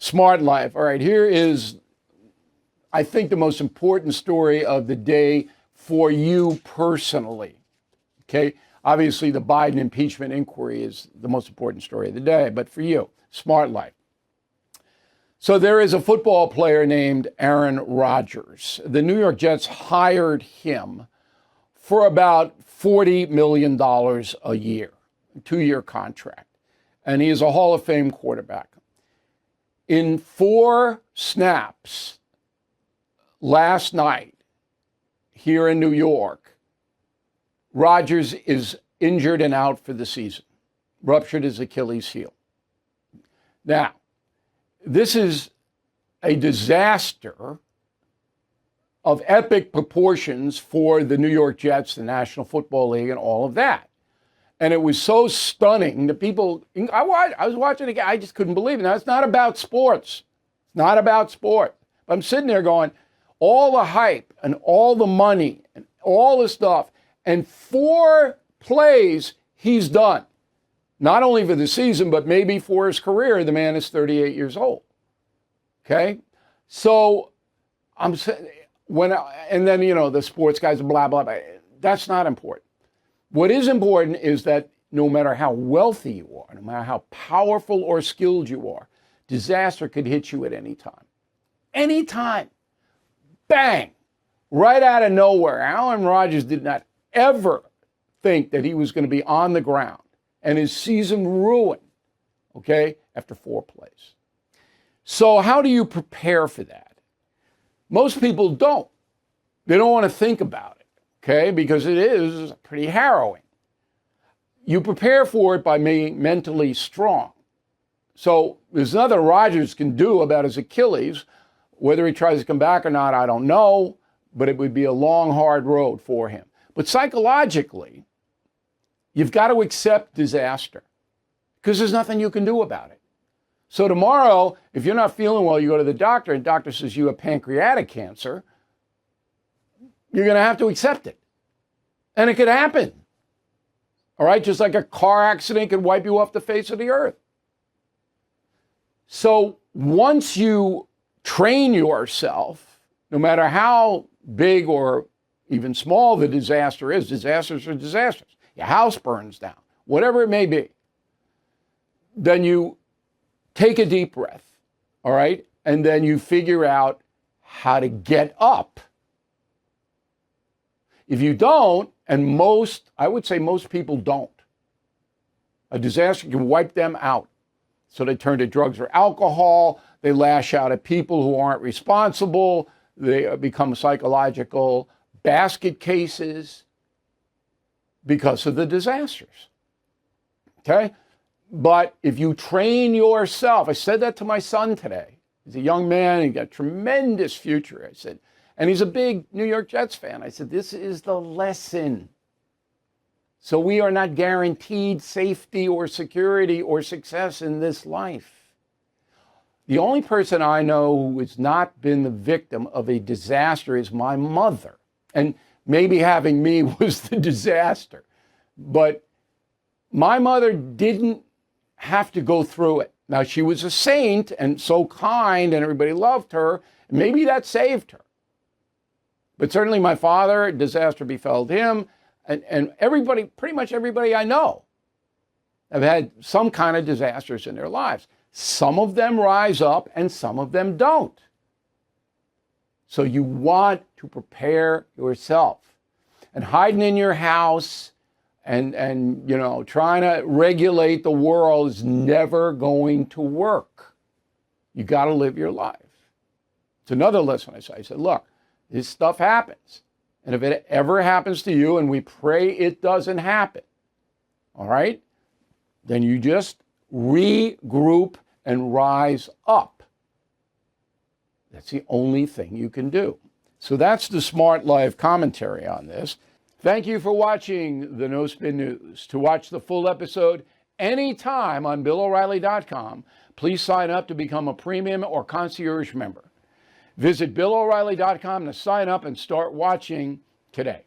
Smart life. All right, here is, I think, the most important story of the day for you personally. Okay, obviously the Biden impeachment inquiry is the most important story of the day, but for you, smart life. So there is a football player named Aaron Rodgers. The New York Jets hired him for about $40 million a year, a 2-year contract. And he is a Hall of Fame quarterback. In 4 snaps last night here in New York, Rodgers is injured and out for the season, ruptured his Achilles heel. Now, this is a disaster of epic proportions for the New York Jets, the National Football League, and all of that. And it was so stunning that people, I was watching it again, I just couldn't believe it. Now, it's not about sports. It's not about sport. But I'm sitting there going, all the hype and all the money and all the stuff, and 4 plays, he's done. Not only for the season, but maybe for his career. The man is 38 years old. Okay? So I'm saying, and then, the sports guys, blah, blah, blah. That's not important. What is important is that no matter how wealthy you are, no matter how powerful or skilled you are, disaster could hit you at any time. Anytime. Bang. Right out of nowhere. Aaron Rodgers did not ever think that he was going to be on the ground and his season ruined, okay, after 4 plays. So how do you prepare for that? Most people don't. They don't want to think about it, okay, because it is pretty harrowing. You prepare for it by being mentally strong. So there's nothing Rodgers can do about his Achilles. Whether he tries to come back or not, I don't know, but it would be a long, hard road for him. But psychologically, you've got to accept disaster because there's nothing you can do about it. So tomorrow, if you're not feeling well, you go to the doctor and the doctor says you have pancreatic cancer, you're going to have to accept it. And it could happen. All right? Just like a car accident could wipe you off the face of the earth. So once you train yourself, no matter how big or even small the disaster is, disasters are disasters. Your house burns down, whatever it may be. Then you take a deep breath, all right? And then you figure out how to get up. If you don't, and I would say most people don't, a disaster can wipe them out. So they turn to drugs or alcohol. They lash out at people who aren't responsible. They become psychological basket cases because of the disasters. Okay? But if you train yourself, I said that to my son today. He's a young man, he got a tremendous future. I said, and he's a big New York Jets fan. I said, this is the lesson. So we are not guaranteed safety or security or success in this life. The only person I know who has not been the victim of a disaster is my mother. And maybe having me was the disaster. But my mother didn't have to go through it. Now, she was a saint and so kind and everybody loved her. Maybe that saved her. But certainly my father, disaster befell him. And everybody, pretty much everybody I know, have had some kind of disasters in their lives. Some of them rise up and some of them don't. So you want to prepare yourself. And hiding in your house and trying to regulate the world is never going to work. You got to live your life. It's another lesson I say. I said, look, this stuff happens. And if it ever happens to you, and we pray it doesn't happen, all right, then you just regroup and rise up. That's the only thing you can do. So that's the Smart Life commentary on this. Thank you for watching the No Spin News. To watch the full episode anytime on BillO'Reilly.com, please sign up to become a premium or concierge member. Visit BillO'Reilly.com to sign up and start watching today.